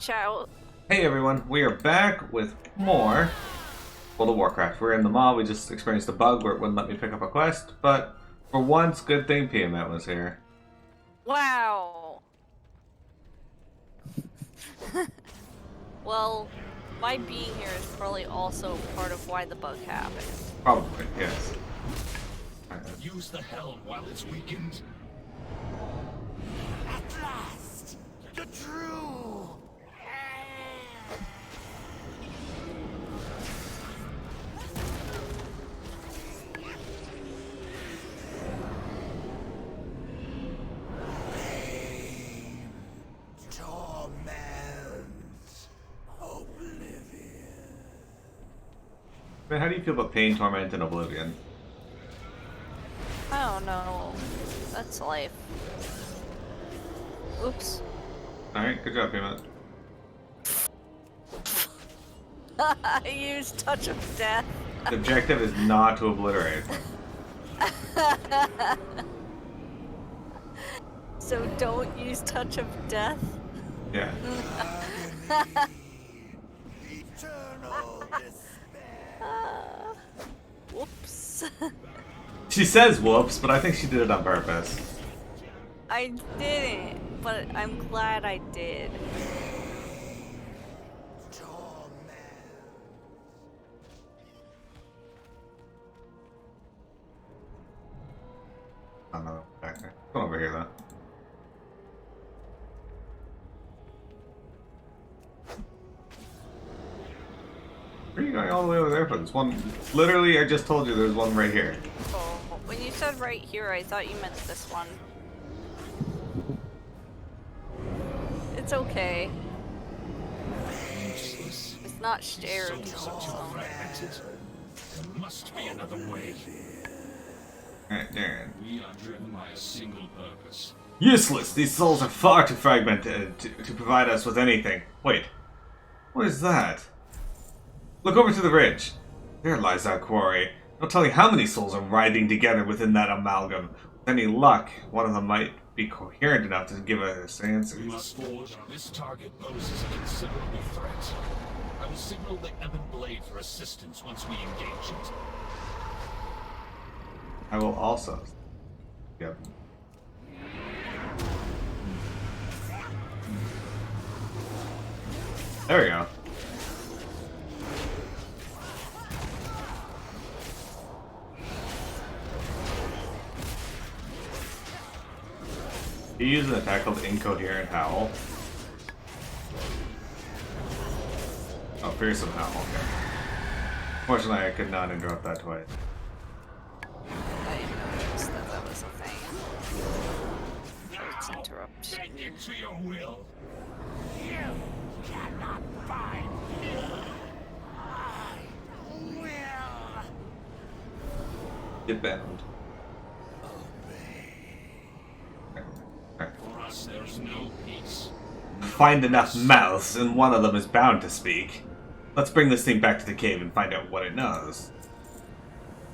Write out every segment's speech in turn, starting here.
Ciao. Hey everyone, we are back with more World of Warcraft. We're in the mall, we just experienced a bug where it wouldn't let me pick up a quest, but for once, good thing PMet was here. Wow. Well, my being here is probably also part of why the bug happened. Probably, yes. Use the helm while it's weakened. At last, the true. Pain, torment, oblivion. Man, how do you feel about pain, torment, and oblivion? I don't know. That's life. Oops. Alright, good job, PMet. I used Touch of Death. The objective is not to obliterate. So don't use Touch of Death. Yeah. Eternal despair. Whoops. She says whoops, but I think she did it on purpose. I didn't, but I'm glad I did. I don't know, back there. Come over here, though. Where are you going all the way over there for? This one, literally, I just told you there's one right here. Oh, when you said right here, I thought you meant this one. It's okay. Useless. It's not shared. Souls are too fragmented. There must be another way. Alright, Darren. We are driven by a single purpose. Useless! These souls are far too fragmented to provide us with anything. Wait. What is that? Look over to the ridge. There lies our quarry. No telling how many souls are writhing together within that amalgam. With any luck, one of them might be coherent enough to give us We answers. must forge. This target poses a considerable threat. I will signal the Ebon Blade for assistance once we engage it. I will also. Yep. There we go. You use an attack called Incoherent Howl. Oh, Fearsome Howl, okay. Fortunately, I could not interrupt that twice. I didn't notice that was a thing. Let's interrupt. Bend it to your will. You cannot bind me. I will Get bound. For us, there's no peace. Find enough mouths, and one of them is bound to speak. Let's bring this thing back to the cave and find out what it knows.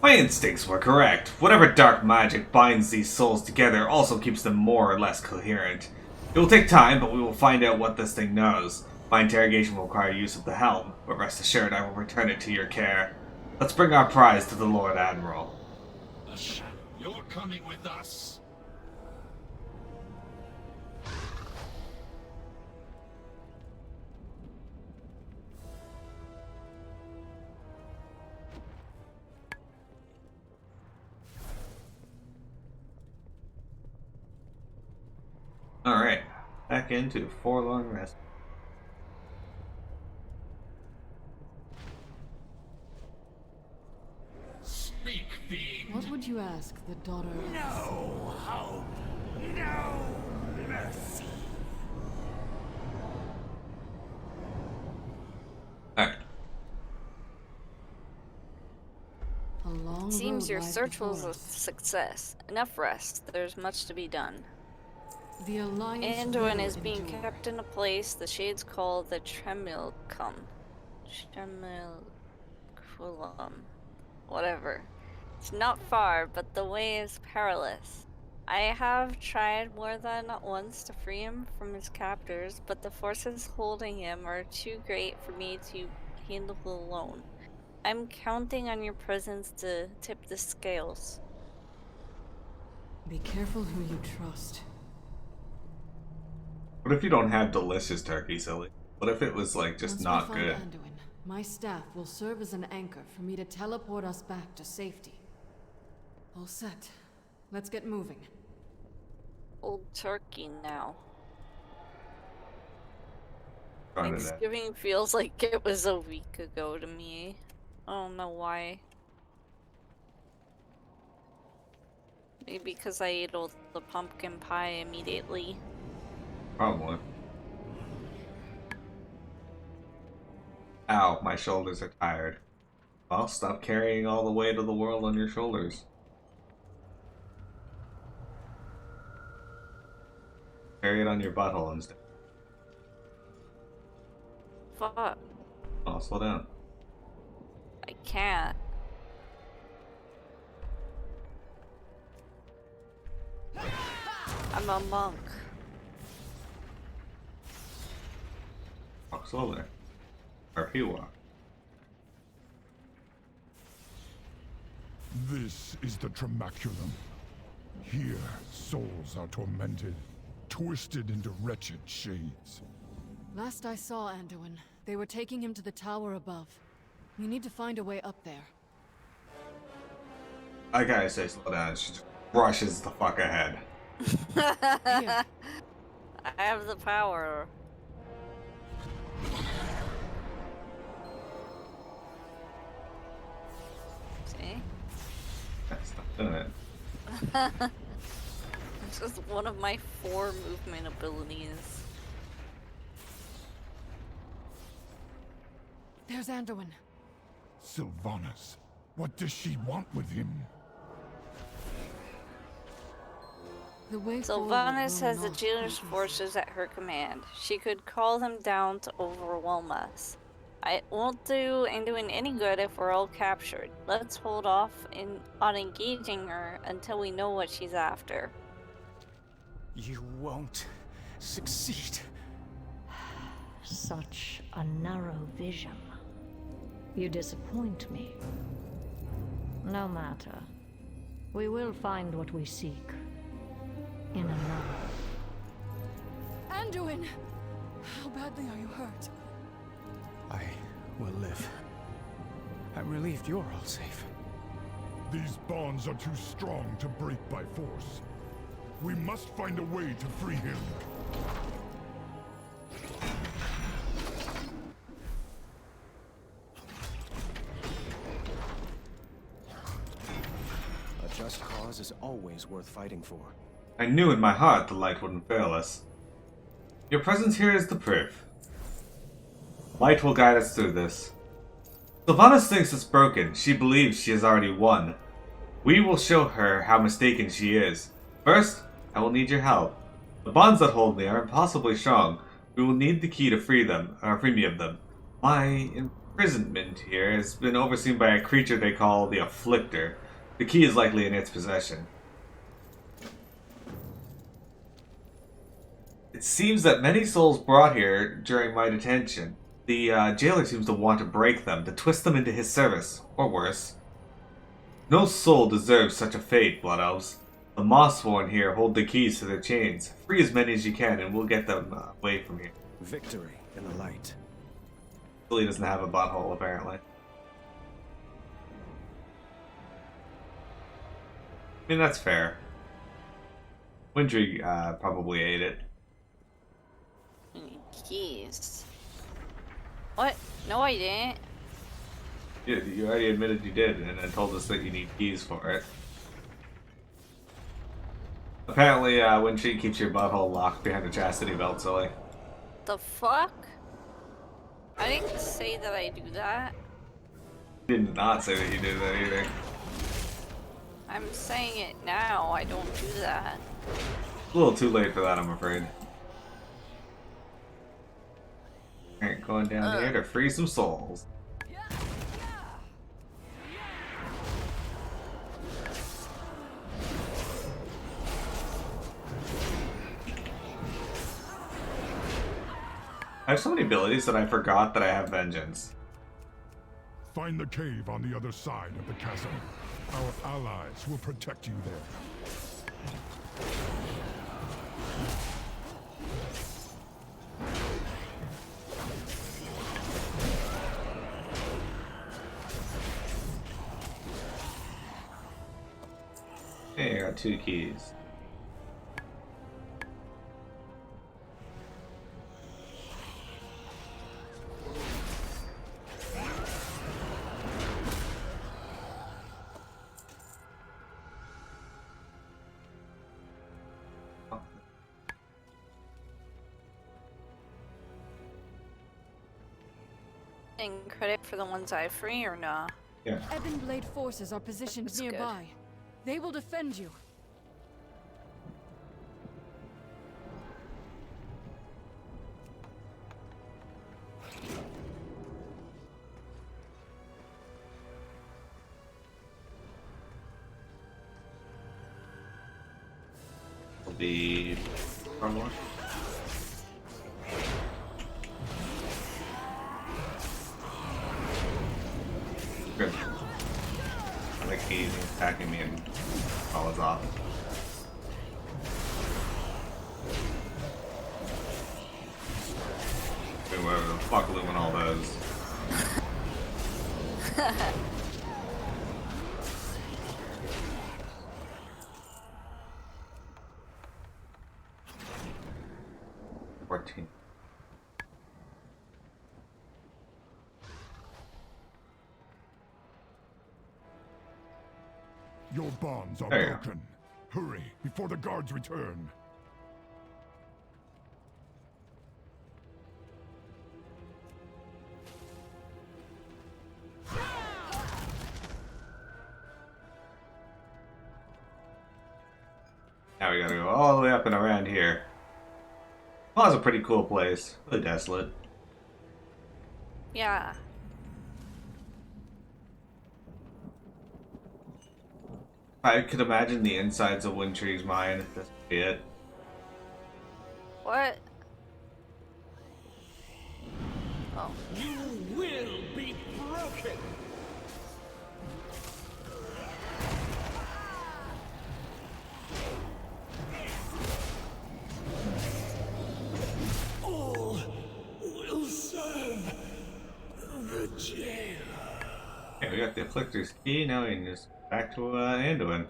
My instincts were correct. Whatever dark magic binds these souls together also keeps them more or less coherent. It will take time, but we will find out what this thing knows. My interrogation will require use of the helm, but rest assured I will return it to your care. Let's bring our prize to the Lord Admiral. The Shadow, you're coming with us. Alright, back into Forlorn Rest. Speak, fiend. What would you ask the daughter of no hope, no mercy. Alright. a long Seems road your lies search was before a us. success. Enough rest. There's much to be done. The Alliance Anduin will is being endure. kept in a place the shades call the Tremulcum. Tremulculum. Whatever. It's not far, but the way is perilous. I have tried more than once to free him from his captors, but the forces holding him are too great for me to handle alone. I'm counting on your presence to tip the scales. Be careful who you trust. What if you don't have delicious turkey, silly? What if it was like just Once not we find good? Anduin, my staff will serve as an anchor for me to teleport us back to safety. All set. Let's get moving. Old turkey now. Trying to Thanksgiving feels like it was a week ago to me. I don't know why. Maybe because I ate all the pumpkin pie immediately. Probably. Ow, my shoulders are tired. Well, stop carrying all the weight of the world on your shoulders. Carry it on your butthole instead. Fuck. Oh, slow down. I can't. I'm a monk. Walk slowly. Or he walk. This is the Tremaculum. Here, souls are tormented, twisted into wretched shades. Last I saw Anduin, they were taking him to the tower above. We need to find a way up there. I gotta say, slow down. She just rushes the fuck ahead. Here, I have the power. See? That's not doing it. It's just one of my 4 movement abilities. there's Anduin. Sylvanas, what does she want with him? The way Sylvanas forward has will the not jailer's be forces at her command. She could call them down to overwhelm us. I won't do Anduin any good if we're all captured. Let's hold off on engaging her until we know what she's after. You won't succeed. Such a narrow vision. You disappoint me. No matter. We will find what we seek. In another. Anduin! How badly are you hurt? I will live. I'm relieved you're all safe. These bonds are too strong to break by force. We must find a way to free him. A just cause is always worth fighting for. I knew in my heart the light wouldn't fail us. Your presence here is the proof. Light will guide us through this. Sylvanas thinks it's broken. She believes she has already won. We will show her how mistaken she is. First, I will need your help. The bonds that hold me are impossibly strong. We will need the key to free them, or free me of them. My imprisonment here has been overseen by a creature they call the Afflictor. The key is likely in its possession. It seems that many souls brought here during my detention. The jailer seems to want to break them, to twist them into his service, or worse. No soul deserves such a fate, Blood Elves. The Mossworn here hold the keys to their chains. Free as many as you can, and we'll get them away from here. Victory in the light. Billy doesn't have a butthole, apparently. I mean, that's fair. Wintry probably ate it. Keys. What? No, I didn't. Yeah, you already admitted you did, and then told us that you need keys for it. Apparently, Wintry keeps your butthole locked behind a chastity belt, silly. The fuck? I didn't say that I do that. You did not say that you did that either. I'm saying it now. I don't do that. A little too late for that, I'm afraid. Alright, going down here to free some souls. I have so many abilities that I forgot that I have vengeance. Find the cave on the other side of the chasm. Our allies will protect you there. Hey, I got 2 keys. And credit for the ones I free or nah? Yeah. Ebon Blade forces are positioned That's good. nearby. They will defend you. Will be one more. Good. I like he's attacking me and follows off. Doing whatever the fuck Lumen all does. $14. Your bonds are There you go. broken. Hurry, before the guards return. Now we gotta go all the way up and around here. Well, it's a pretty cool place. Really desolate. Yeah. I could imagine the insides of Wintree's mine. That's it. What? Oh. You will be broken. All will serve the jail. Okay, we got the Afflictor's key. Now we can just back to Anduin.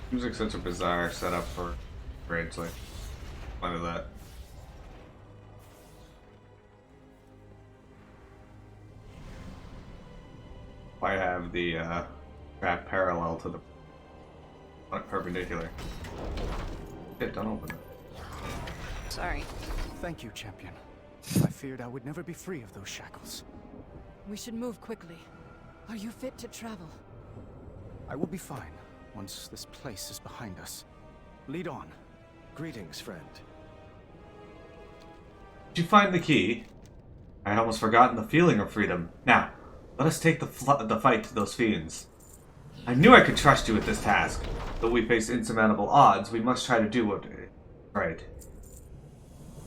Seems like such a bizarre setup for raids like one of that. I have the trap parallel to the not perpendicular. Shit, don't open it. Sorry. Thank you, champion. I feared I would never be free of those shackles. We should move quickly. Are you fit to travel? I will be fine once this place is behind us. Lead on. Greetings, friend. Did you find the key? I had almost forgotten the feeling of freedom. Now, let us take the fight to those fiends. I knew I could trust you with this task. Though we face insurmountable odds, we must try to do what is right.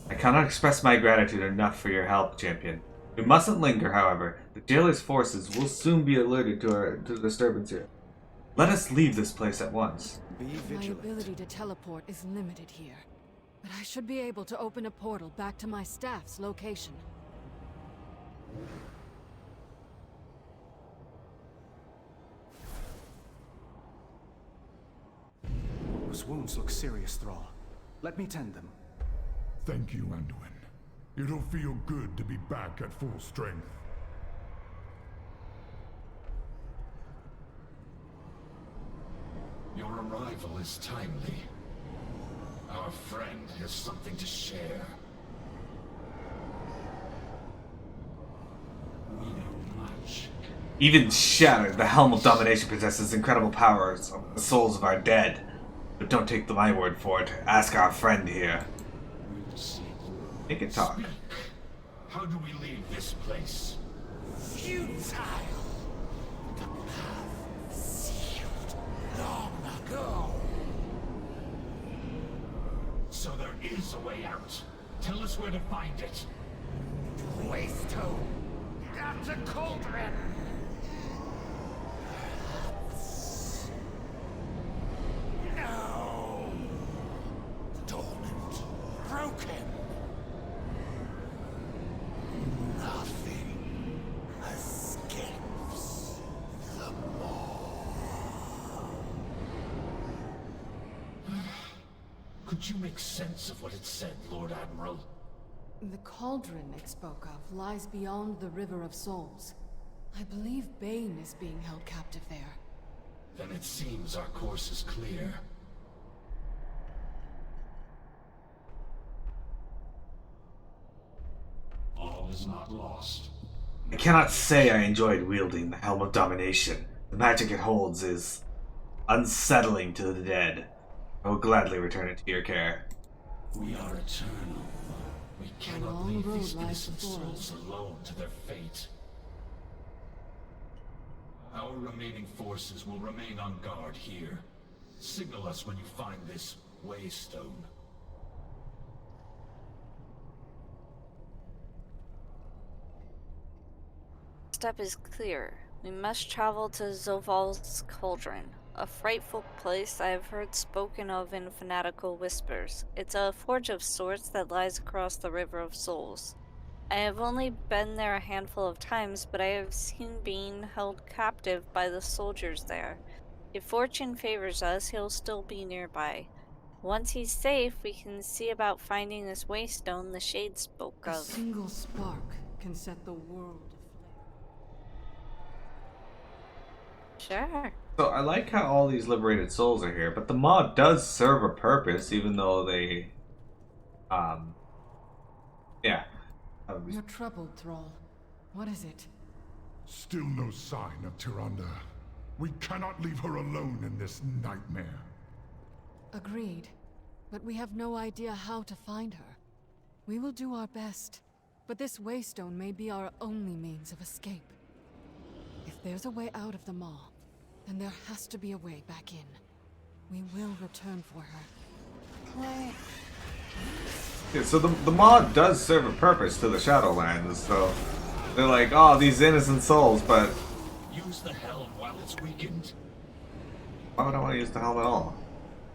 I cannot express my gratitude enough for your help, champion. We mustn't linger, however. The jailer's forces will soon be alerted to the disturbance here. Let us leave this place at once. Be My vigilant. ability to teleport is limited here, but I should be able to open a portal back to my staff's location. Those wounds look serious, Thrall. Let me tend them. Thank you, Anduin. It'll feel good to be back at full strength. Your arrival is timely. Our friend has something to share. We know much. Even shattered, the Helm of Domination possesses incredible powers over the souls of our dead. But don't take my word for it. Ask our friend here. We'll see. Make it talk. Speak. How do we leave this place? Futile. The path sealed long ago. So there is a way out. Tell us where to find it. Waystone. Dr. Cauldron. No. Dormant. Broken. Nothing escapes the Could you make sense of what it said, Lord Admiral? The cauldron it spoke of lies beyond the River of Souls. I believe Bane is being held captive there. Then it seems our course is clear. All is not lost. I cannot say I enjoyed wielding the Helm of Domination. The magic it holds is unsettling to the dead. I will gladly return it to your care. We are eternal. We cannot long leave road these lies innocent before us. souls alone to their fate. Our remaining forces will remain on guard here. Signal us when you find this Waystone. Step is clear. We must travel to Zoval's Cauldron, a frightful place I have heard spoken of in fanatical whispers. It's a forge of sorts that lies across the River of Souls. I have only been there a handful of times, but I have seen being held captive by the soldiers there. If fortune favors us, he'll still be nearby. Once he's safe, we can see about finding this Waystone the Shade spoke A of. single spark can set the world aflame. Sure. So I like how all these liberated souls are here, but the mod does serve a purpose, even though they, yeah. You're troubled, Thrall. What is it? Still no sign of Tyrande. We cannot leave her alone in this nightmare. Agreed. But we have no idea how to find her. We will do our best, but this Waystone may be our only means of escape. If there's a way out of the Maw, then there has to be a way back in. We will return for her. Why? Yeah, so the mod does serve a purpose to the Shadowlands, so they're like, oh, these innocent souls, but Use the helm while it's weakened. why would I want to use the helm at all?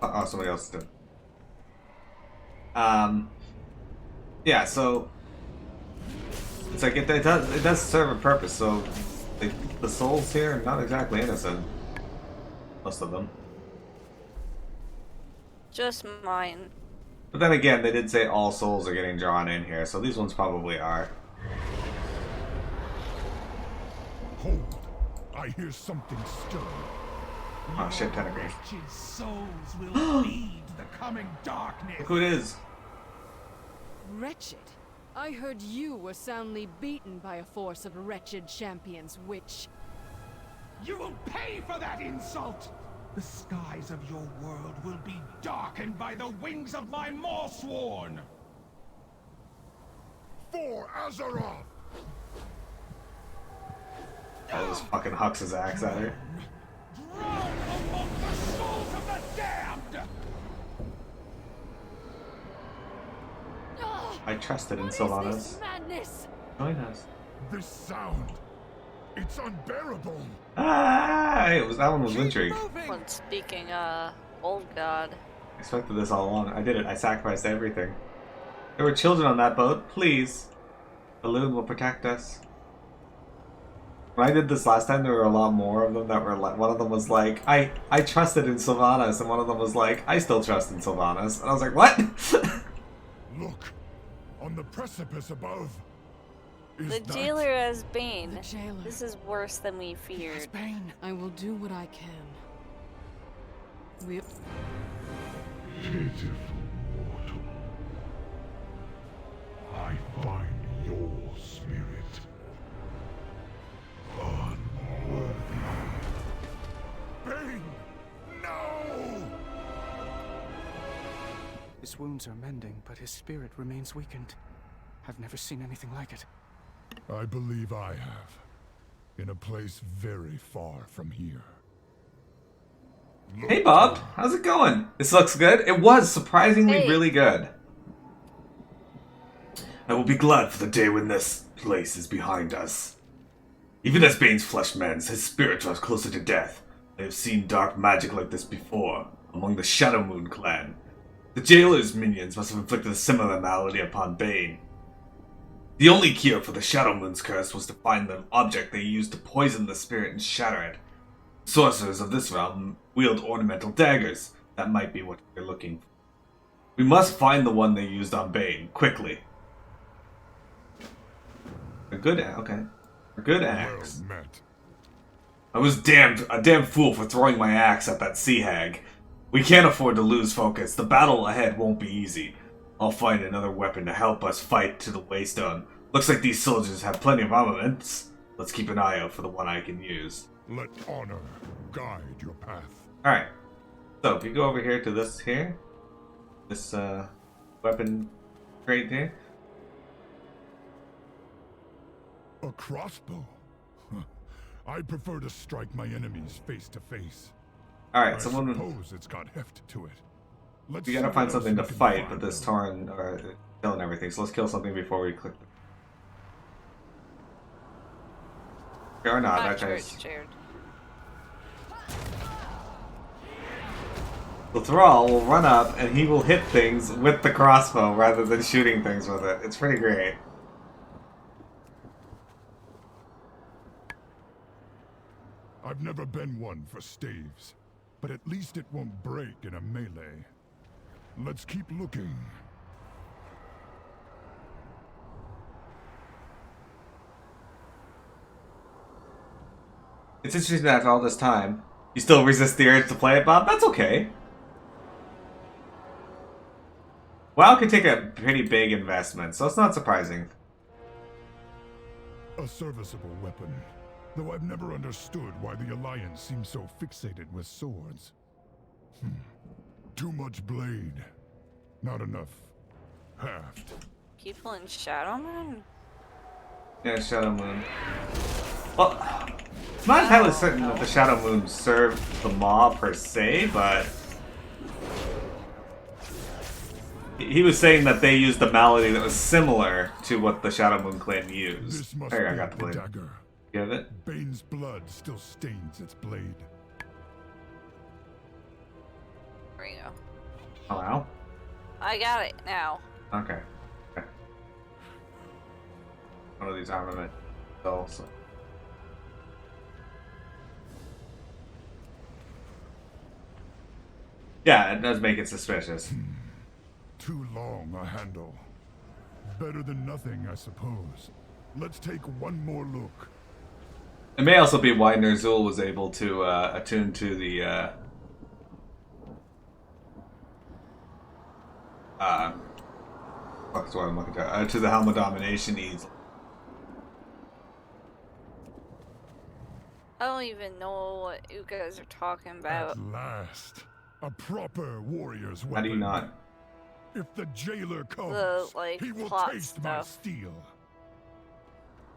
Oh, somebody else did. Yeah, so it's like it does serve a purpose. So the souls here are not exactly innocent, most of them. Just mine. But then again, they did say all souls are getting drawn in here, so these ones probably are. Hold. I hear something stirring. Oh shit, tentacles. wretched souls will feed the coming darkness. Look who it is. Wretched? I heard you were soundly beaten by a force of wretched champions, witch. You will pay for that insult! The skies of your world will be darkened by the wings of my Morsworn! For Azeroth! Oh, this fucking hucks his axe at her. Drown among the souls of the damned! Ah, I trusted in what is Sylvanas. this madness? Join us. This sound. It's unbearable. Ah, that one was wintry. When speaking, old god. I expected this all along. I did it. I sacrificed everything. There were children on that boat. Please. The loon will protect us. When I did this last time, there were a lot more of them that were like, one of them was like, I trusted in Sylvanas, and one of them was like, I still trust in Sylvanas. And I was like, what? Look. On the precipice above. Is The that... jailer as Bane. The jailer. This is worse than we feared. I will do what I can. We... Pitiful mortal. I find your spirit unworthy. Bane! No! His wounds are mending, but his spirit remains weakened. I've never seen anything like it. I believe I have. In a place very far from here. Hey Bob, how's it going? This looks good. It was surprisingly Hey. really good. I will be glad for the day when this place is behind us. Even as Bane's flesh mends, his spirit draws closer to death. I have seen dark magic like this before, among the Shadow Moon clan. The jailer's minions must have inflicted a similar malady upon Bane. The only cure for the Shadow Moon's curse was to find the object they used to poison the spirit and shatter it. Sorcerers of this realm wield ornamental daggers. That might be what they're looking for. We must find the one they used on Bane, quickly. A good axe. Well met. I was a damn fool for throwing my axe at that sea hag. We can't afford to lose focus. The battle ahead won't be easy. I'll find another weapon to help us fight to the Waystone. Looks like these soldiers have plenty of armaments. Let's keep an eye out for the one I can use. Let honor guide your path. Alright. So, if you go over here to this here. This, weapon crate here. A crossbow? Huh. I prefer to strike my enemies face to face. Alright, I someone... suppose it's got heft to it. Let's We see gotta what find else something we to can fight, find, but this though. Tauren are killing everything. So let's kill something before we click. Or not, that guy's. Jared. The Thrall will run up and he will hit things with the crossbow rather than shooting things with it. It's pretty great. I've never been one for staves, but at least it won't break in a melee. Let's keep looking. It's interesting that after all this time, you still resist the urge to play it, Bob. That's okay. WoW can take a pretty big investment, so it's not surprising. A serviceable weapon, though I've never understood why the Alliance seems so fixated with swords. Too much blade, not enough haft. People in Shadow Moon? Yeah, Shadow Moon. Well, I'm not entirely certain that the Shadow Moon served the Maw per se, but he was saying that they used a malady that was similar to what the Shadow Moon clan used. This must There, I be got the the blade. dagger. Give it. Bane's blood still stains its blade. There you go. Oh, wow. I got it now. Okay. Okay. One of these armament cells. Yeah, it does make it suspicious. Too long a handle. Better than nothing, I suppose. Let's take one more look. It may also be why Ner'zhul was able to attune to the what's what I'm looking at? To the Helm of Domination needs. I don't even know what you guys are talking about. At last, a proper warrior's weapon. How do you not? If the jailer comes, like, he will plot taste my stuff. steel.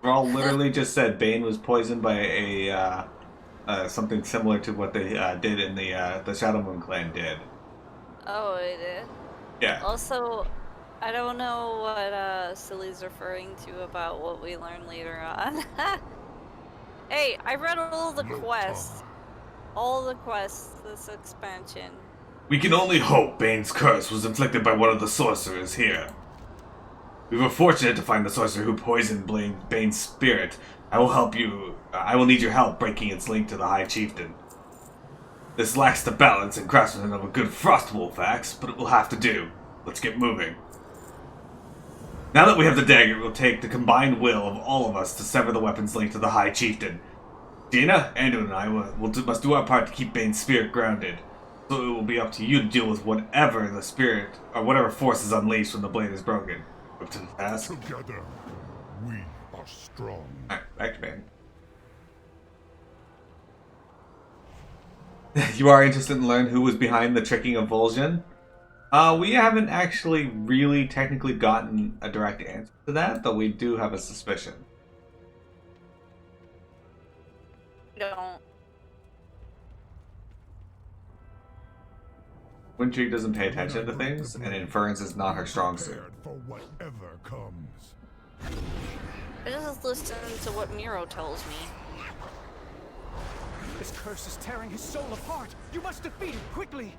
Thrall literally just said Bane was poisoned by a something similar to what they did in the Shadow Moon clan did. Oh, it did? Yeah. Also, I don't know what Silly's referring to about what we learn later on. Hey, I read all the quests. All the quests this expansion. We can only hope Bane's curse was inflicted by one of the sorcerers here. We were fortunate to find the sorcerer who poisoned Bane's spirit. I will help you. I will need your help breaking its link to the High Chieftain. This lacks the balance and craftsmanship of a good Frostwolf axe, but it will have to do. Let's get moving. Now that we have the dagger, it will take the combined will of all of us to sever the weapon's link to the High Chieftain. Dina, Andrew, and I must do our part to keep Bane's spirit grounded. So it will be up to you to deal with whatever the spirit or whatever force is unleashed when the blade is broken. Up to the task. Together, we are strong. Alright, back to band. You are interested in learning who was behind the tricking of Vol'jin? We haven't actually really technically gotten a direct answer to that, though we do have a suspicion. Don't. Wintrigue doesn't pay attention to things, and inference is not her strong suit. Prepared for whatever comes. I just listen to what Miro tells me. This curse is tearing his soul apart. You must defeat it quickly.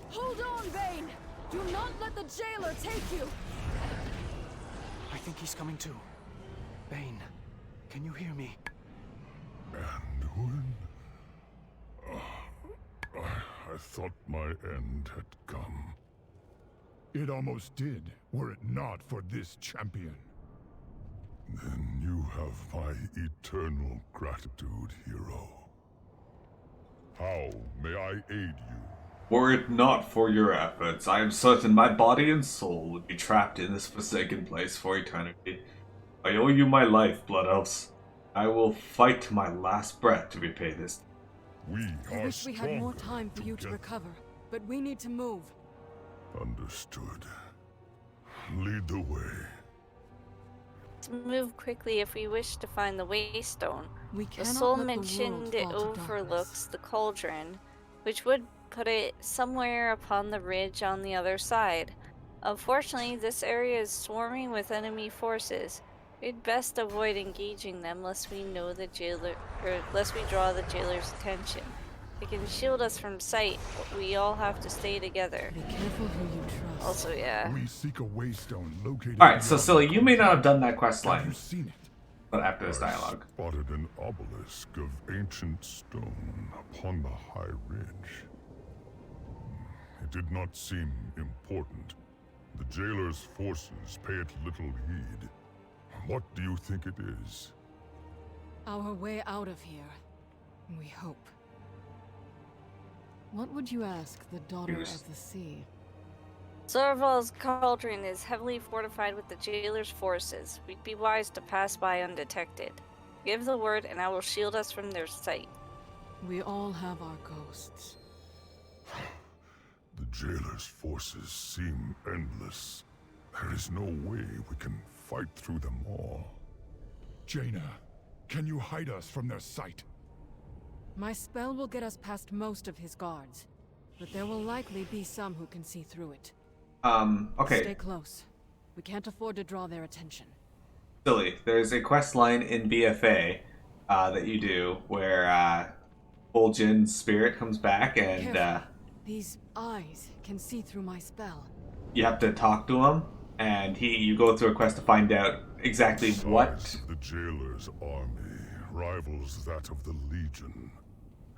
Hold on, Bane! Do not let the jailer take you! I think he's coming too. Bane, can you hear me? And when... I thought my end had come. It almost did, were it not for this champion. Then you have my eternal gratitude, hero. How may I aid you? Were it not for your efforts, I am certain my body and soul would be trapped in this forsaken place for eternity. I owe you my life, Blood Elves. I will fight to my last breath to repay this. We I are wish we had more stronger time for you to together. recover, but we need to move. Understood. Lead the way. To move quickly if we wish to find the Waystone. We The cannot soul let mentioned the it world fall to overlooks darkness. the cauldron, which would put it somewhere upon the ridge on the other side. Unfortunately, this area is swarming with enemy forces. We'd best avoid engaging them lest we know the jailer, or lest we draw the jailer's attention. They can shield us from sight, but we all have to stay together. Be careful who you trust. Also, yeah. We seek a waystone located. Alright, so beyond Silly, the you may not have done that Have quest you line, seen it? but after this I dialogue. spotted an obelisk of ancient stone upon the high ridge. It did not seem important. The jailer's forces pay it little heed. What do you think it is? Our way out of here. We hope. What would you ask the daughter Yes. of the sea? Zorval's cauldron is heavily fortified with the jailer's forces. We'd be wise to pass by undetected. Give the word and I will shield us from their sight. We all have our ghosts. The jailer's forces seem endless. There is no way we can fight through them all. Jaina, can you hide us from their sight? My spell will get us past most of his guards, but there will likely be some who can see through it. Okay, Stay close. We can't afford to draw their attention. Silly, there's a quest line in BFA that you do where Vol'jin's spirit comes back and Careful. These eyes can see through my spell. you have to talk to him, and you go through a quest to find out exactly Size what of the jailer's army rivals that of the Legion,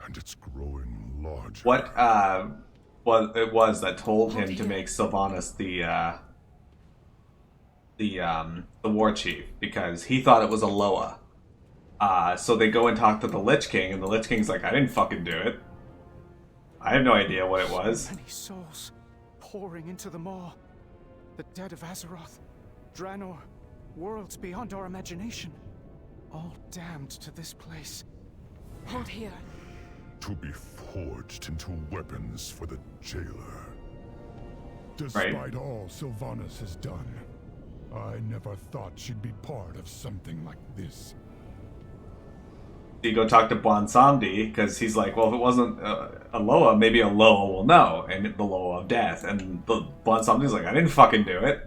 and it's growing larger. what it was that told him to Here. make Sylvanas the war chief, because he thought it was a Loa. So they go and talk to the Lich King, and the Lich King's like, I didn't fucking do it. I have no idea what it was. Many souls pouring into the maw. The dead of Azeroth, Draenor, worlds beyond our imagination. All damned to this place. Hold here. To be forged into weapons for the jailer. Despite all Sylvanas has done, I never thought she'd be part of something like this. You go talk to Bwansamdi, because he's like, well, if it wasn't a Loa, maybe a Loa will know, and the Loa of Death. And the Bwansamdi's like, I didn't fucking do it.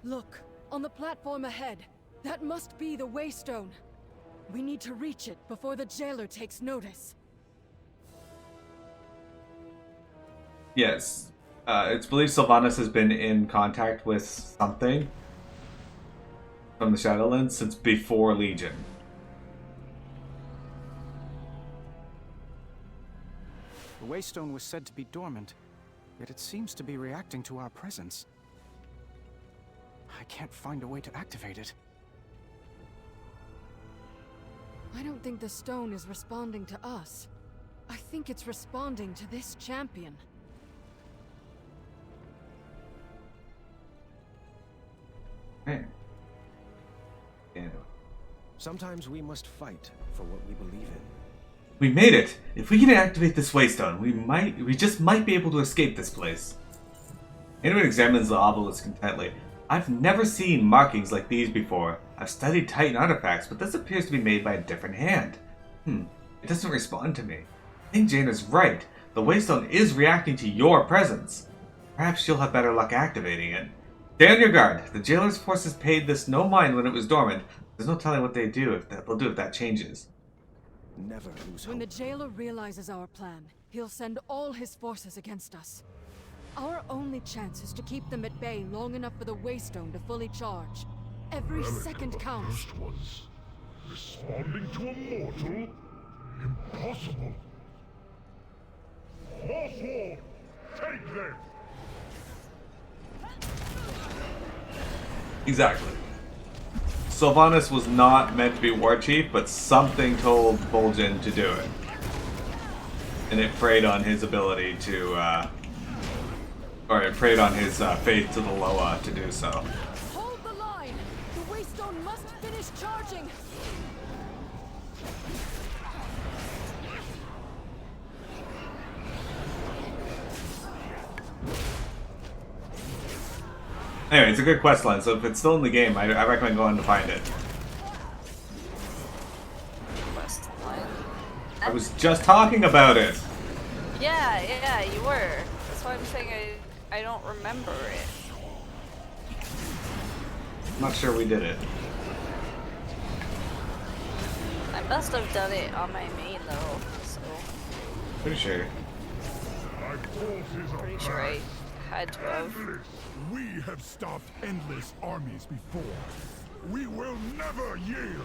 Look, on the platform ahead. That must be the Waystone. We need to reach it before the jailer takes notice. Yes. It's believed Sylvanas has been in contact with something from the Shadowlands since before Legion. The Waystone was said to be dormant, yet it seems to be reacting to our presence. I can't find a way to activate it. I don't think the stone is responding to us. I think it's responding to this champion. Hey. Yeah. Sometimes we must fight for what we believe in. We made it! If we can activate this waystone, we just might be able to escape this place. Anyone examines the obelisk intently. I've never seen markings like these before. I've studied Titan artifacts, but this appears to be made by a different hand. It doesn't respond to me. I think Jane is right. The waystone is reacting to your presence. Perhaps you'll have better luck activating it. Stay on your guard. The jailer's forces paid this no mind when it was dormant. There's no telling what they'll do if that changes. Never lose When the hope. jailer realizes our plan, he'll send all his forces against us. Our only chance is to keep them at bay long enough for the waystone to fully charge. Every second counts. First was responding to a mortal? Impossible. Mosswall, take them! Exactly. Sylvanas was not meant to be war chief, but something told Bolgen to do it. And it preyed on his ability to, or it preyed on his faith to the Loa to do so. Hold the line! The waystone must finish charging! Anyway, it's a good quest line, so if it's still in the game, I recommend going to find it. Quest line. I was just talking about it! Yeah, you were. That's why I'm saying I don't remember it. I'm not sure we did it. I must have done it on my main though, so Pretty sure. My forces are pretty sure I had to have. endless. We have stopped endless armies before. We will never yield.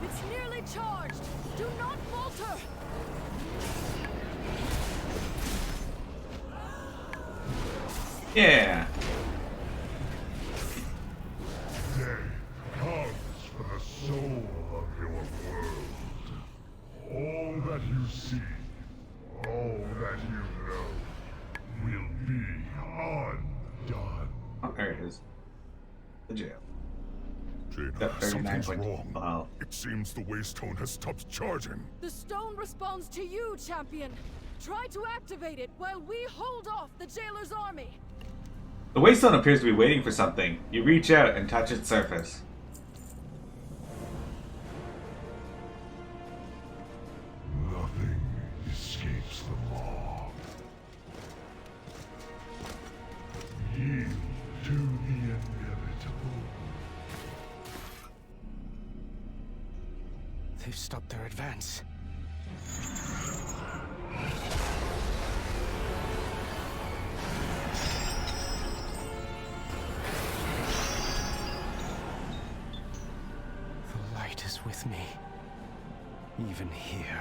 It's nearly charged! Do not falter! Yeah! Day comes for the soul of your world. All that you see, all that you know, will be undone. Oh, there it is. The jail. Jaina, That something's 39.2. wrong. Wow. It seems the waystone has stopped charging. The stone responds to you, champion! Try to activate it while we hold off the jailer's army! The waystone appears to be waiting for something. You reach out and touch its surface. Nothing escapes the law. Yield to the inevitable. They've stopped their advance. The light is with me. Even here.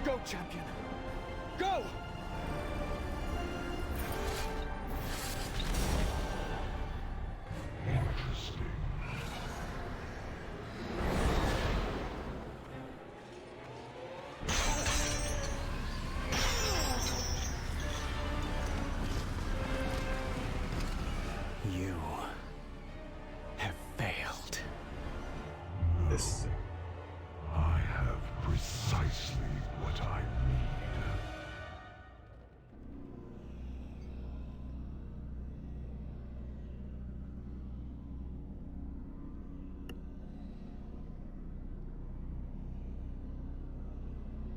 Go, champion! Go! Interesting. You have failed. This. I have precisely what I need.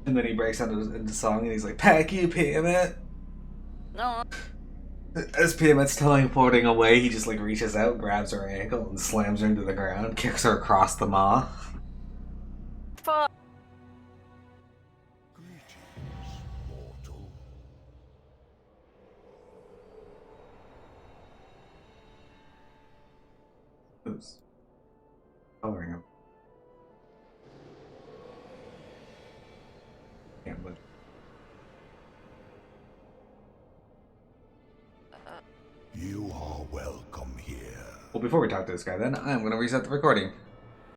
And then he breaks out into song and he's like, "Pack you, Piamut!" No, As Piamut's teleporting away, he just like reaches out, grabs her ankle, and slams her into the ground, kicks her across the maw. fuck. Greetings, mortal. Who's coloring him? Can't move. You are welcome here. Well, before we talk to this guy, then I'm going to reset the recording.